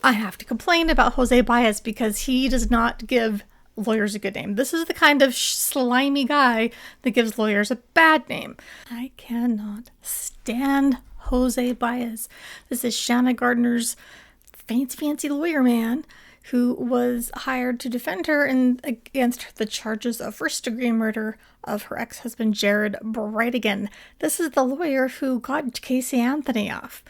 I have to complain about Jose Baez because he does not give lawyers a good name. This is the kind of slimy guy that gives lawyers a bad name. I cannot stand Jose Baez. This is Shanna Gardner's fancy lawyer man who was hired to defend her against the charges of first-degree murder of her ex-husband, Jared Bridegan. This is the lawyer who got Casey Anthony off.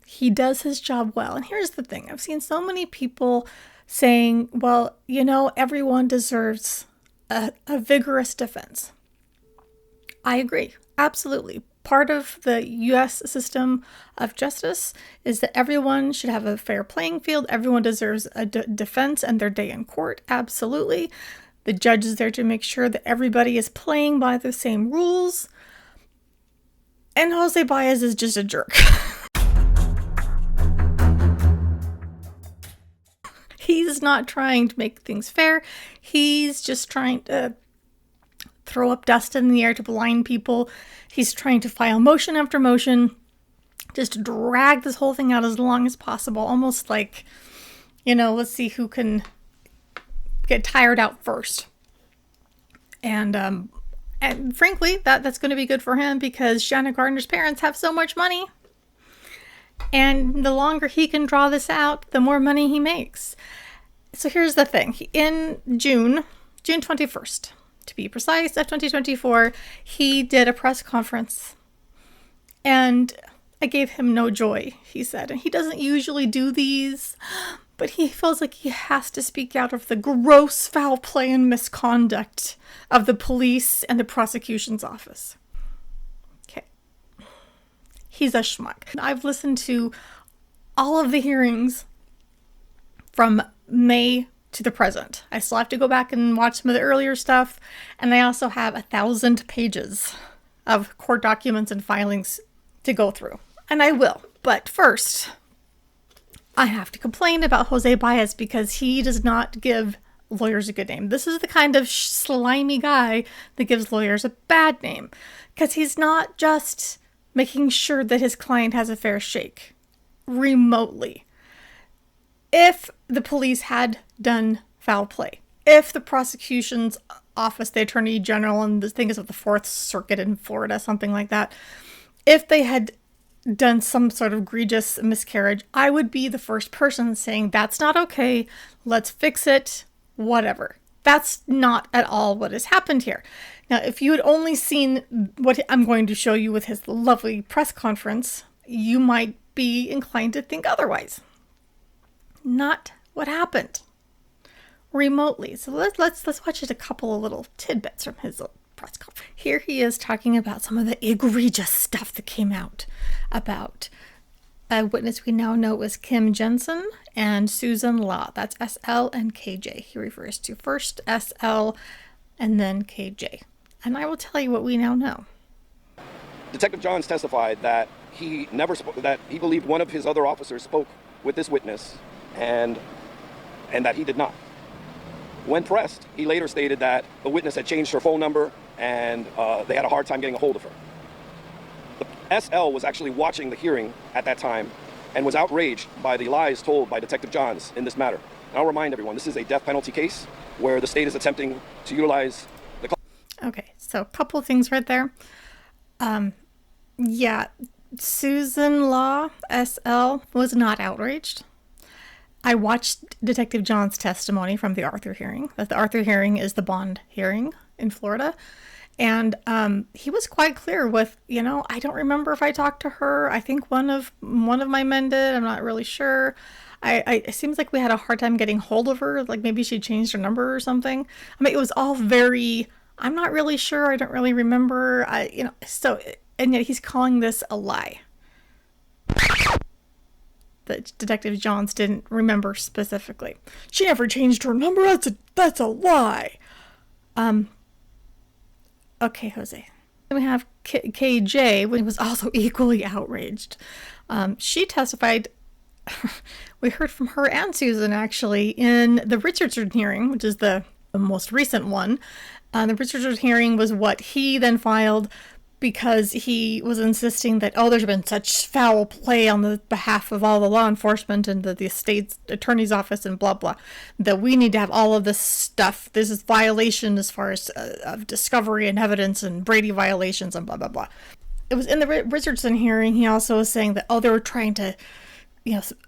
He does his job well. And here's the thing. I've seen so many people saying, well, everyone deserves a vigorous defense. I agree. Absolutely. Part of the U.S. system of justice is that everyone should have a fair playing field. Everyone deserves a defense and their day in court. Absolutely. The judge is there to make sure that everybody is playing by the same rules. And Jose Baez is just a jerk. He's not trying to make things fair. He's just trying to throw up dust in the air to blind people. He's trying to file motion after motion, just to drag this whole thing out as long as possible. Almost like, let's see who can get tired out first. And frankly, that's going to be good for him because Shanna Gardner's parents have so much money. And the longer he can draw this out, the more money he makes. So here's the thing. In June 21st, to be precise, of 2024, he did a press conference. And I gave him no joy, he said. And he doesn't usually do these, but he feels like he has to speak out of the gross foul play and misconduct of the police and the prosecution's office. Okay. He's a schmuck. I've listened to all of the hearings from May to the present. I still have to go back and watch some of the earlier stuff, and I also have 1,000 pages of court documents and filings to go through, and I will. But first, I have to complain about Jose Baez because he does not give lawyers a good name. This is the kind of slimy guy that gives lawyers a bad name because he's not just making sure that his client has a fair shake remotely. If the police had done foul play, if the prosecution's office, the attorney general, and the thing is of the Fourth Circuit in Florida, something like that, if they had done some sort of egregious miscarriage, I would be the first person saying, that's not okay, let's fix it, whatever. That's not at all what has happened here. Now, if you had only seen what I'm going to show you with his lovely press conference, you might be inclined to think otherwise. Not what happened remotely. So let's watch just a couple of little tidbits from his press conference. Here he is talking about some of the egregious stuff that came out about a witness we now know was Kim Jensen and Susan Law. That's SL and KJ. He refers to first SL and then KJ. And I will tell you what we now know. Detective Johns testified that he never spoke, that he believed one of his other officers spoke with this witness and that he did not. When pressed, he later stated that the witness had changed her phone number and they had a hard time getting a hold of her. The SL was actually watching the hearing at that time and was outraged by the lies told by Detective Johns in this matter. And I'll remind everyone, this is a death penalty case where the state is attempting to utilize the... Okay, so a couple of things right there. Susan Law, SL, was not outraged. I watched Detective John's testimony from the Arthur hearing. The Arthur hearing is the bond hearing in Florida. And he was quite clear with, I don't remember if I talked to her. I think one of my men did. I'm not really sure. It seems like we had a hard time getting hold of her. Like maybe she changed her number or something. I mean, it was all very, I'm not really sure. I don't really remember. And yet he's calling this a lie. That Detective Johns didn't remember specifically. She never changed her number. That's a lie. Okay, Jose. Then we have KJ, when he was also equally outraged. She testified. We heard from her and Susan actually in the Richardson hearing, which is the most recent one. The Richardson hearing was what he then filed because he was insisting that, oh, there's been such foul play on the behalf of all the law enforcement and the state's attorney's office and blah, blah, that we need to have all of this stuff. This is violation as far as of discovery and evidence and Brady violations and blah, blah, blah. It was in the Richardson hearing. He also was saying that, oh, they were trying to,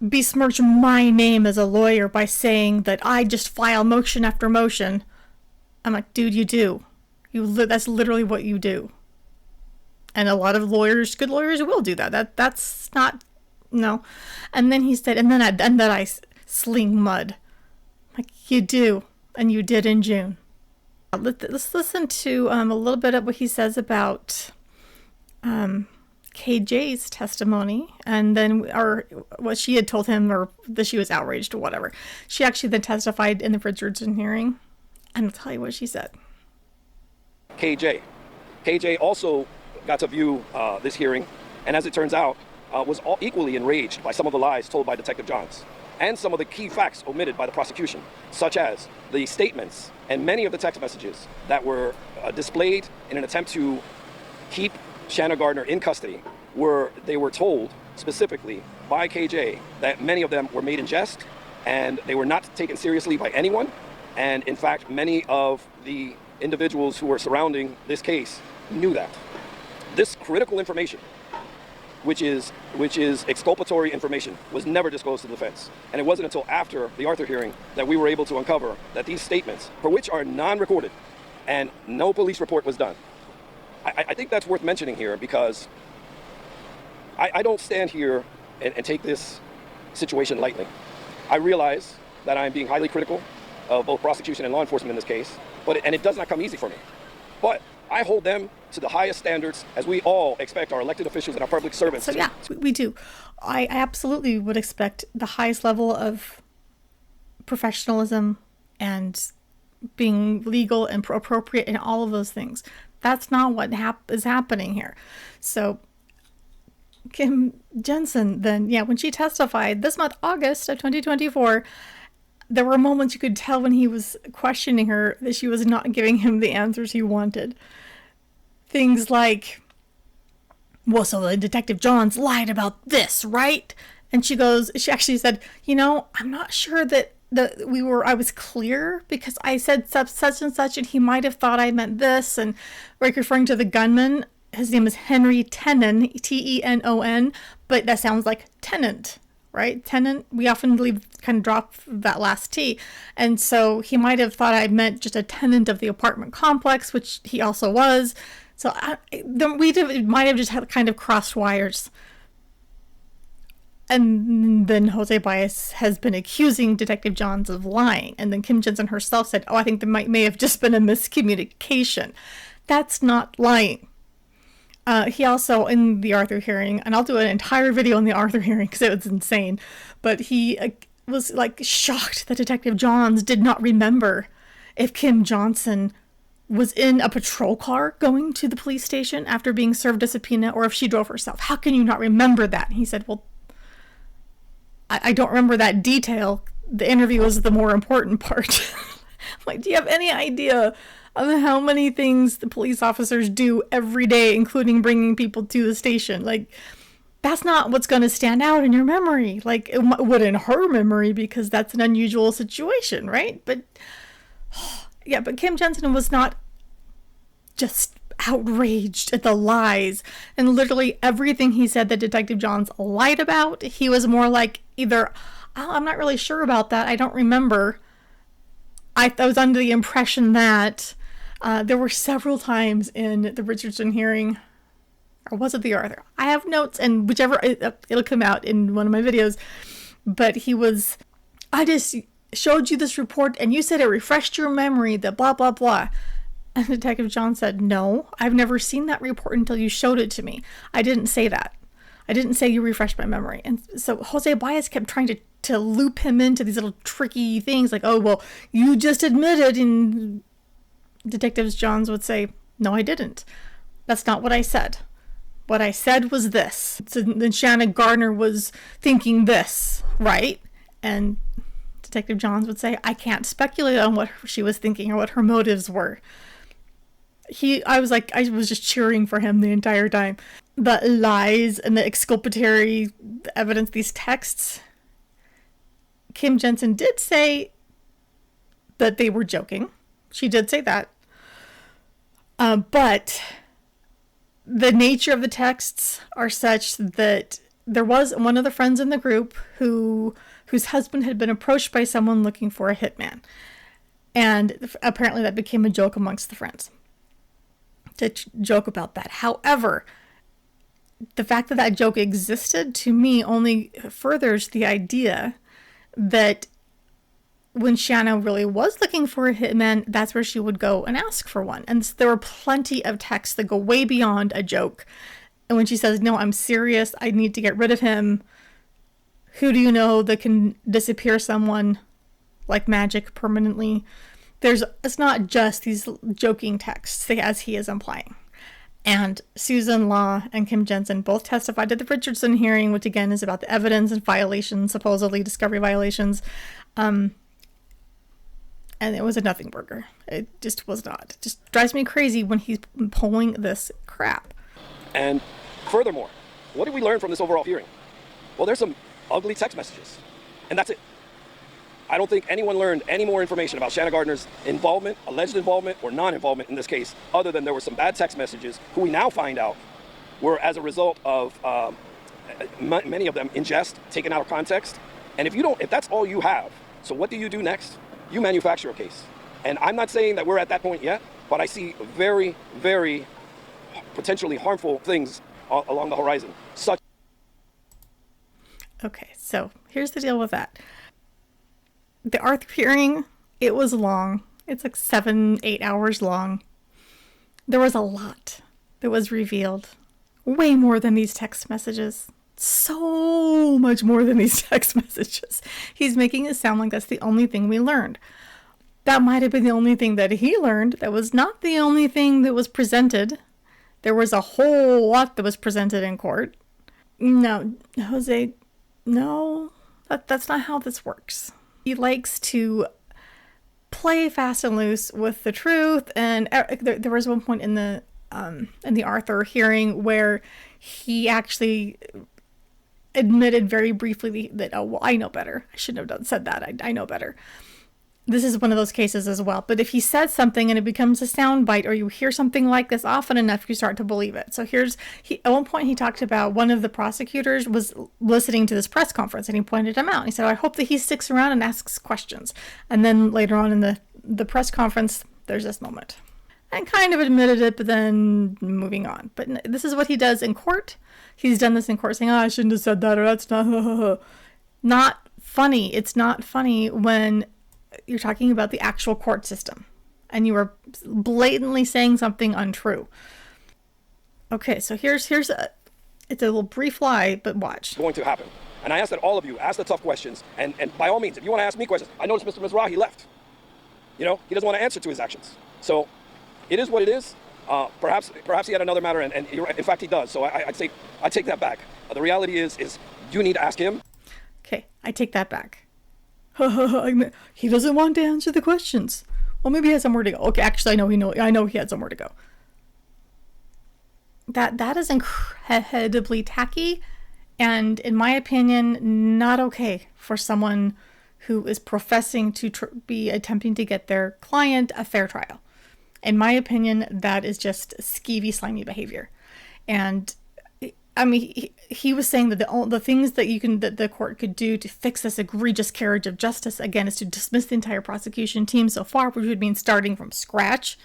besmirch my name as a lawyer by saying that I just file motion after motion. I'm like, dude, you do. That's literally what you do. And a lot of lawyers, good lawyers, will do that. That's not, no. And then he said, and then I sling mud. Like, you do. And you did in June. Let's listen to a little bit of what he says about KJ's testimony. And then, or what she had told him, or that she was outraged or whatever. She actually then testified in the Richardson hearing. And I'll tell you what she said. KJ also got to view this hearing, and as it turns out, was equally enraged by some of the lies told by Detective Johns and some of the key facts omitted by the prosecution, such as the statements and many of the text messages that were displayed in an attempt to keep Shanna Gardner in custody, they were told specifically by KJ that many of them were made in jest and they were not taken seriously by anyone. And in fact, many of the individuals who were surrounding this case knew that. This critical information, which is exculpatory information, was never disclosed to the defense. And it wasn't until after the Arthur hearing that we were able to uncover that these statements, for which are non-recorded and no police report was done. I think that's worth mentioning here because I don't stand here and take this situation lightly. I realize that I'm being highly critical of both prosecution and law enforcement in this case, and it does not come easy for me. But I hold them to the highest standards, as we all expect our elected officials and our public servants. So yeah, we do. I absolutely would expect the highest level of professionalism and being legal and appropriate and all of those things. That's not what is happening here. So Kim Jensen then, when she testified this month, August of 2024, there were moments you could tell when he was questioning her that she was not giving him the answers he wanted. Things like, well, so the Detective Johns lied about this, right? And she actually said, I'm not sure that I was clear because I said such and such, and he might have thought I meant this. And referring to the gunman, his name is Henry Tenon, Tenon, but that sounds like tenant, right? Tenant, we often kind of drop that last T. And so he might have thought I meant just a tenant of the apartment complex, which he also was. So it might have just had kind of crossed wires. And then Jose Baez has been accusing Detective Johns of lying. And then Kim Jensen herself said, I think there may have just been a miscommunication. That's not lying. He also, in the Arthur hearing, and I'll do an entire video on the Arthur hearing because it was insane, but he was shocked that Detective Johns did not remember if Kim Johnson was in a patrol car going to the police station after being served a subpoena, or if she drove herself. How can you not remember that? And he said, well, I don't remember that detail. The interview was the more important part. Do you have any idea of how many things the police officers do every day, including bringing people to the station? That's not what's going to stand out in your memory. It would in her memory because that's an unusual situation, right? But Kim Jensen was not just outraged at the lies and literally everything he said that Detective Johns lied about. He was more like either, I'm not really sure about that, I don't remember. I was under the impression that there were several times in the Richardson hearing, or was it the Arthur? I have notes, and whichever, it'll come out in one of my videos, but I just showed you this report and you said it refreshed your memory, that blah, blah, blah. And Detective John said, no, I've never seen that report until you showed it to me. I didn't say that. I didn't say you refreshed my memory. And so Jose Baez kept trying to loop him into these little tricky things like, oh, well, you just admitted. And Detective Johns would say, no, I didn't. That's not what I said. What I said was this. So then Shanna Gardner was thinking this, right? And Detective Johns would say, I can't speculate on what she was thinking or what her motives were. I was just cheering for him the entire time. The lies and the exculpatory evidence, these texts, Kim Jensen did say that they were joking. She did say that. But the nature of the texts are such that there was one of the friends in the group whose husband had been approached by someone looking for a hitman. And apparently that became a joke amongst the friends, to joke about that. However, the fact that that joke existed, to me, only furthers the idea that when Shanna really was looking for a hitman, that's where she would go and ask for one. And there were plenty of texts that go way beyond a joke. And when she says, no, I'm serious, I need to get rid of him, who do you know that can disappear someone like magic permanently? It's not just these joking texts, as he is implying. And Susan Law and Kim Jensen both testified at the Richardson hearing, which again is about the evidence and violations, supposedly discovery violations. And it was a nothing burger. It just was not. It just drives me crazy when he's pulling this crap. And furthermore, what did we learn from this overall hearing? Well, there's some ugly text messages, and that's it. I don't think anyone learned any more information about Shanna Gardner's involvement, alleged involvement, or non-involvement in this case, other than there were some bad text messages, who we now find out were as a result of many of them in jest, taken out of context. And if that's all you have, so what do you do next? You manufacture a case. And I'm not saying that we're at that point yet, but I see very, very potentially harmful things along the horizon. Okay, so here's the deal with that. The Arthur hearing, it was long. It's like 7-8 hours long. There was a lot that was revealed. Way more than these text messages. So much more than these text messages. He's making it sound like that's the only thing we learned. That might have been the only thing that he learned. That was not the only thing that was presented. There was a whole lot that was presented in court. No, Jose, no, that's not how this works. He likes to play fast and loose with the truth, and there was one point in the Arthur hearing where he actually admitted very briefly that, oh, well, I know better. I shouldn't have said that. I know better. This is one of those cases as well. But if he says something and it becomes a soundbite, or you hear something like this often enough, you start to believe it. So at one point he talked about one of the prosecutors was listening to this press conference, and he pointed him out. He said, I hope that he sticks around and asks questions. And then later on in the press conference, there's this moment. And kind of admitted it, but then moving on. But this is what he does in court. He's done this in court, saying, I shouldn't have said that, or that's not not funny. It's not funny when you're talking about the actual court system and you are blatantly saying something untrue. Okay, so here's it's a little brief lie, but watch. Going to happen. And I ask that all of you ask the tough questions, and by all means, if you want to ask me questions, I noticed Mr. Mizrahi left. He doesn't want to answer to his actions. So it is what it is. Perhaps he had another matter, and in fact he does. So I'd say I take that back. The reality is you need to ask him. Okay, I take that back. He doesn't want to answer the questions. Well, maybe he has somewhere to go. Okay, actually, I know he had somewhere to go. That is incredibly tacky, and in my opinion, not okay for someone who is professing to be attempting to get their client a fair trial. In my opinion, that is just skeevy, slimy behavior. And I mean, he was saying that the things that the court could do to fix this egregious carriage of justice, again, is to dismiss the entire prosecution team so far, which would mean starting from scratch,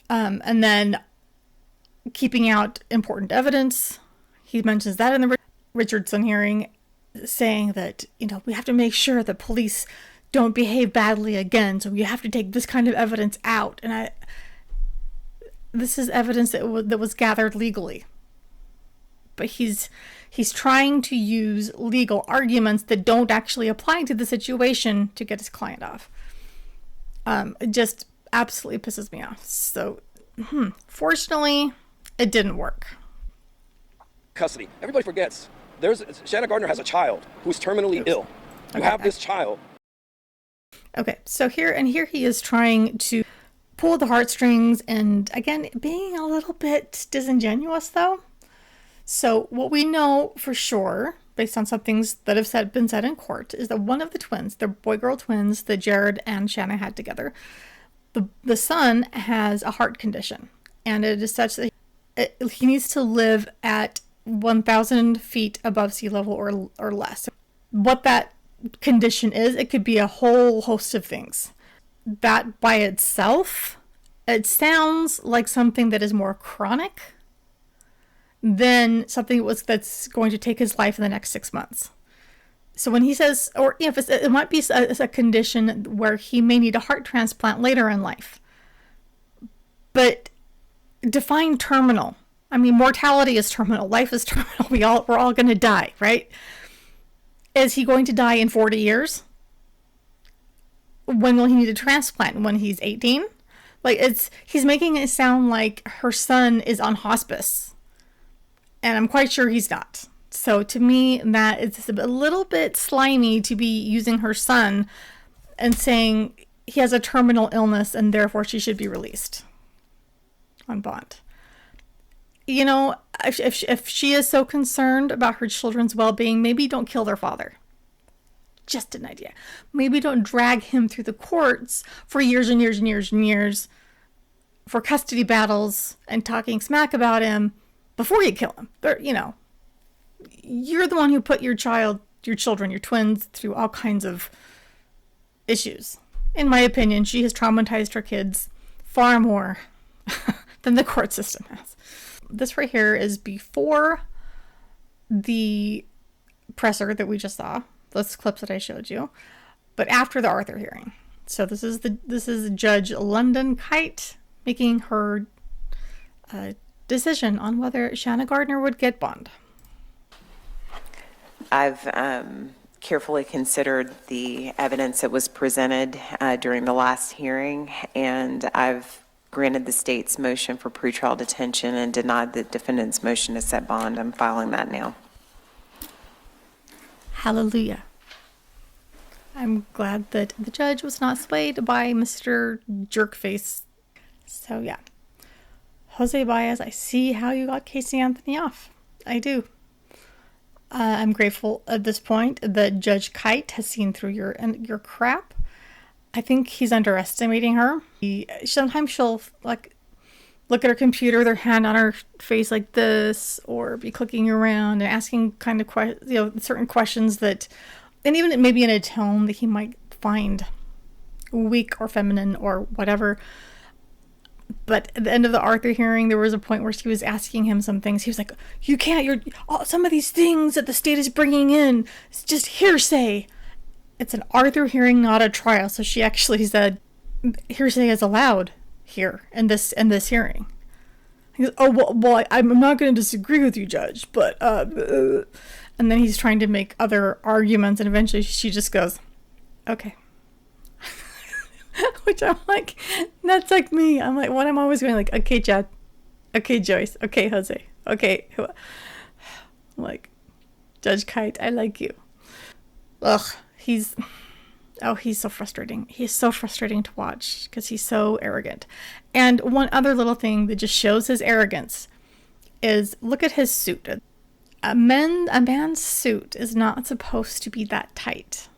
and then keeping out important evidence. He mentions that in the Richardson hearing, saying that, we have to make sure that police don't behave badly again, so you have to take this kind of evidence out. And this is evidence that was gathered legally. But he's trying to use legal arguments that don't actually apply to the situation to get his client off. It just absolutely pisses me off. So, fortunately, it didn't work. Custody. Everybody forgets. Shanna Gardner has a child who's terminally ill. You have this child. Okay, so here he is trying to pull the heartstrings, and again, being a little bit disingenuous though. So what we know for sure, based on some things that have been said in court, is that one of the twins, the boy-girl twins that Jared and Shanna had together, the son has a heart condition, and it is such that he needs to live at 1,000 feet above sea level or less. What that condition is, it could be a whole host of things. That by itself, it sounds like something that is more chronic than something that's going to take his life in the next 6 months. So when he says, or if it might be a condition where he may need a heart transplant later in life, but define terminal. I mean, mortality is terminal. Life is terminal. We're all going to die, right? Is he going to die in 40 years? When will he need a transplant? When he's 18? He's making it sound like her son is on hospice. And I'm quite sure he's not. So to me, that is a little bit slimy to be using her son and saying he has a terminal illness and therefore she should be released on bond. You know, if she is so concerned about her children's well-being, maybe don't kill their father. Just an idea. Maybe don't drag him through the courts for years and years and years and years for custody battles and talking smack about him before you kill him. But, you know, you're the one who put your children, your twins through all kinds of issues. In my opinion, she has traumatized her kids far more than the court system has. This right here is before the presser that we just saw, those clips that I showed you, but after the Arthur hearing. So this is Judge London Kite making her decision on whether Shanna Gardner would get bond. I've carefully considered the evidence that was presented during the last hearing, and I've granted the state's motion for pretrial detention and denied the defendant's motion to set bond. I'm filing that now. Hallelujah. I'm glad that the judge was not swayed by Mr. Jerkface. So yeah. Jose Baez, I see how you got Casey Anthony off. I do. I'm grateful at this point that Judge Kite has seen through your crap. I think he's underestimating her. Sometimes she'll like look at her computer, their hand on her face like this, or be clicking around and asking kind of certain questions that, and even maybe in a tone that he might find weak or feminine or whatever. But at the end of the Arthur hearing, there was a point where she was asking him some things. He was like, "You can't. Some of these things that the state is bringing in, it's just hearsay." It's an Arthur hearing, not a trial. So she actually said, hearsay is allowed here in this hearing. He goes, "Oh, well, I'm not going to disagree with you, Judge, but," and then he's trying to make other arguments, and eventually she just goes, "Okay." Which I'm like, that's like me. I'm like, what I'm always going like, "Okay, Chad. Okay, Joyce. Okay, Jose. Okay." I'm like, Judge Kite, I like you. Ugh. He's so frustrating. He's so frustrating to watch because he's so arrogant. And one other little thing that just shows his arrogance is look at his suit. A man's suit is not supposed to be that tight.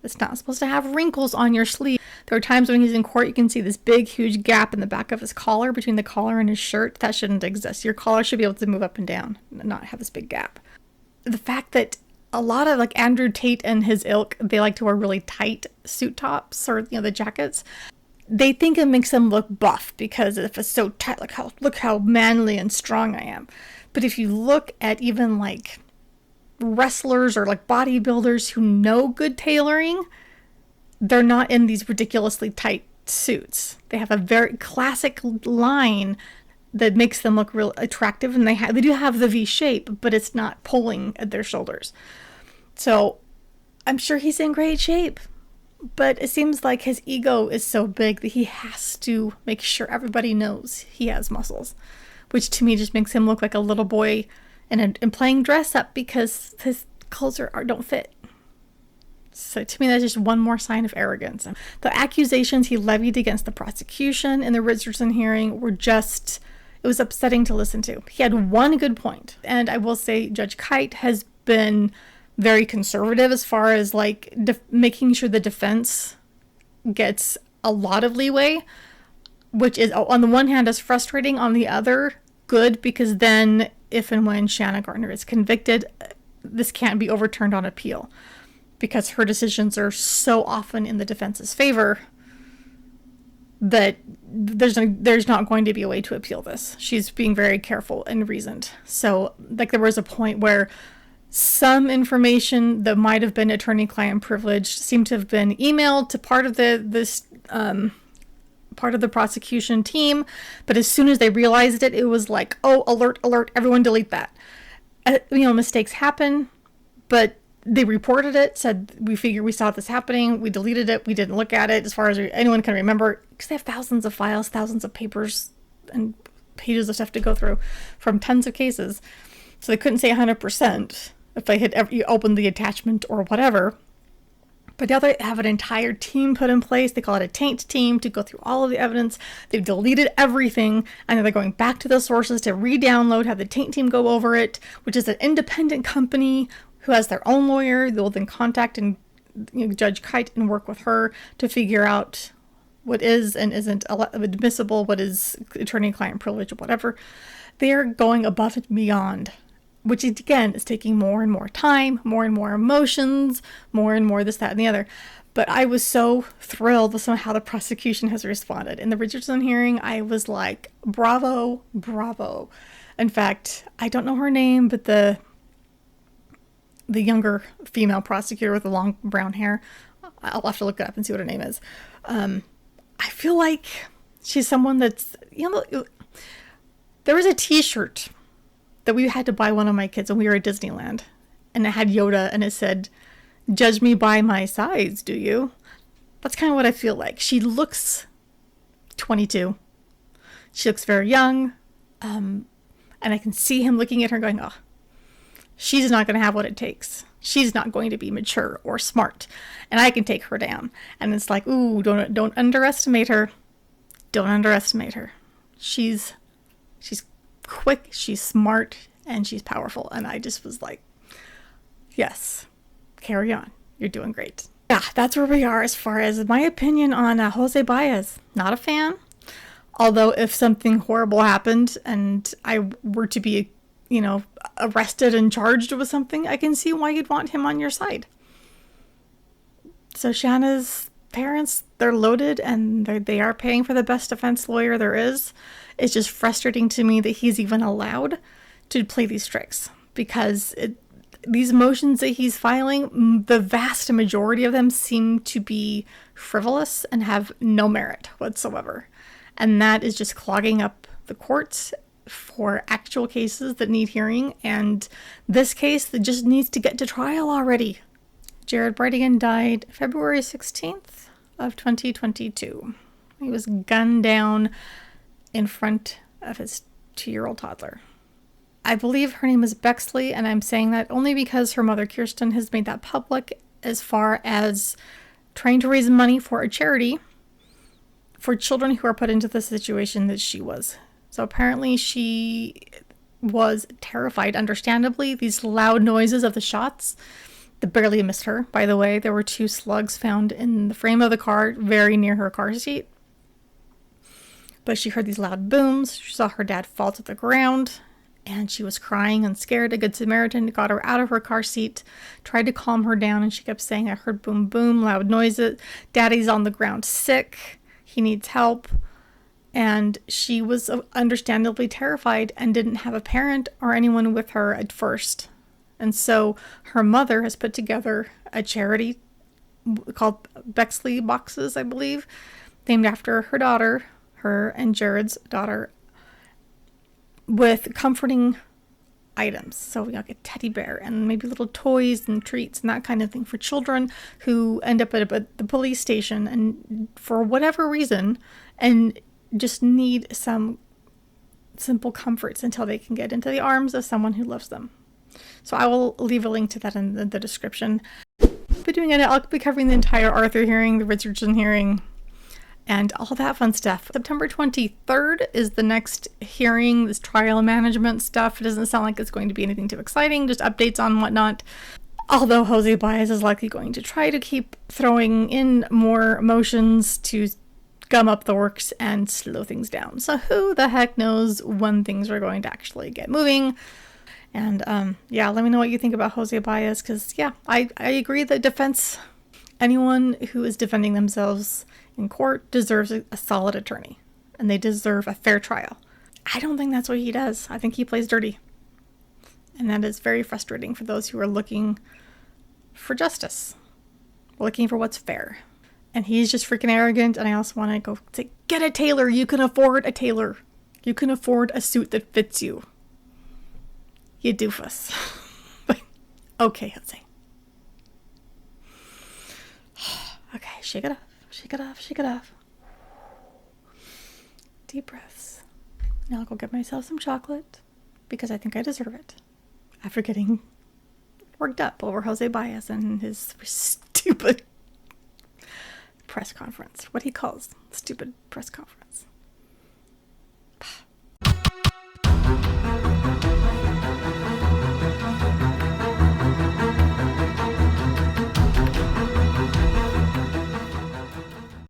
It's not supposed to have wrinkles on your sleeve. There are times when he's in court, you can see this big, huge gap in the back of his collar, between the collar and his shirt. That shouldn't exist. Your collar should be able to move up and down and not have this big gap. The fact that a lot of like Andrew Tate and his ilk, they like to wear really tight suit tops or, the jackets. They think it makes them look buff because if it's so tight, look how manly and strong I am. But if you look at even like wrestlers or like bodybuilders who know good tailoring, they're not in these ridiculously tight suits. They have a very classic line that makes them look real attractive, and they do have the V shape, but it's not pulling at their shoulders. So I'm sure he's in great shape, but it seems like his ego is so big that he has to make sure everybody knows he has muscles, which to me just makes him look like a little boy and playing dress up because his clothes don't fit. So to me, that's just one more sign of arrogance. The accusations he levied against the prosecution in the Richardson hearing were just, it was upsetting to listen to. He had one good point. And I will say Judge Kite has been very conservative as far as like making sure the defense gets a lot of leeway, which is on the one hand is frustrating, on the other good, because then if and when Shanna Gardner is convicted, this can't be overturned on appeal because her decisions are so often in the defense's favor that there's not going to be a way to appeal this. She's being very careful and reasoned. So like there was a point where some information that might have been attorney-client privileged seemed to have been emailed to part of part of the prosecution team, but as soon as they realized it, it was like, oh, alert, alert, everyone delete that. Mistakes happen, but they reported it, said, we figure we saw this happening, we deleted it, we didn't look at it as far as anyone can remember, because they have thousands of files, thousands of papers, and pages of stuff to go through from tons of cases. So they couldn't say 100% if they had ever opened the attachment or whatever. But now they have an entire team put in place. They call it a taint team to go through all of the evidence. They've deleted everything, and then they're going back to the sources to re-download, have the taint team go over it, which is an independent company who has their own lawyer. They'll then contact Judge Kite and work with her to figure out what is and isn't admissible, what is attorney-client privilege or whatever. They're going above and beyond, which again is taking more and more time, more and more emotions, more and more this, that, and the other. But I was so thrilled with how the prosecution has responded. In the Richardson hearing, I was like, bravo, bravo. In fact, I don't know her name, but the younger female prosecutor with the long brown hair, I'll have to look it up and see what her name is. I feel like she's someone that's, there was a t-shirt that we had to buy one of my kids when we were at Disneyland, and it had Yoda and it said, "Judge me by my size, do you?" That's kind of what I feel like. She looks 22. She looks very young. And I can see him looking at her going, oh, she's not going to have what it takes. She's not going to be mature or smart, and I can take her down. And it's like, ooh, don't underestimate her. Don't underestimate her. She's quick, she's smart, and she's powerful. And I just was like, yes, carry on. You're doing great. Yeah, that's where we are as far as my opinion on Jose Baez. Not a fan. Although if something horrible happened and I were to be, arrested and charged with something, I can see why you'd want him on your side. So Shanna's parents, they're loaded and they are paying for the best defense lawyer there is. It's just frustrating to me that he's even allowed to play these tricks, because these motions that he's filing, the vast majority of them seem to be frivolous and have no merit whatsoever. And that is just clogging up the courts for actual cases that need hearing. And this case that just needs to get to trial already. Jared Bridegan died February 16th of 2022. He was gunned down in front of his 2-year-old toddler. I believe her name is Bexley, and I'm saying that only because her mother, Kirsten, has made that public as far as trying to raise money for a charity for children who are put into the situation that she was. So apparently she was terrified, understandably. These loud noises of the shots that barely missed her, by the way. There were 2 slugs found in the frame of the car very near her car seat. But she heard these loud booms. She saw her dad fall to the ground, and she was crying and scared. A good Samaritan got her out of her car seat, tried to calm her down, and she kept saying, "I heard boom, boom, loud noises. Daddy's on the ground sick. He needs help." And she was understandably terrified and didn't have a parent or anyone with her at first. And so her mother has put together a charity called Bexley Boxes, I believe, named after her daughter, her and Jared's daughter, with comforting items. So like a teddy bear and maybe little toys and treats and that kind of thing for children who end up at the police station and for whatever reason and just need some simple comforts until they can get into the arms of someone who loves them. So I will leave a link to that in the description. be doing it. I'll be covering the entire Arthur hearing, the Richardson hearing, and all that fun stuff. September 23rd is the next hearing, this trial management stuff. It doesn't sound like it's going to be anything too exciting, just updates on whatnot. Although Jose Baez is likely going to try to keep throwing in more motions to gum up the works and slow things down. So who the heck knows when things are going to actually get moving. And yeah, let me know what you think about Jose Baez, because yeah, I agree that defense, anyone who is defending themselves in court deserves a solid attorney, and they deserve a fair trial. I don't think that's what he does. I think he plays dirty. And that is very frustrating for those who are looking for justice, looking for what's fair. And he's just freaking arrogant, and I also want to go say, get a tailor. You can afford a tailor. You can afford a suit that fits you. You doofus. Okay, Jose. Okay, shake it off. Shake it off. Shake it off. Deep breaths. Now I'll go get myself some chocolate, because I think I deserve it. After getting worked up over Jose Baez and his stupid press conference. What he calls stupid press conference.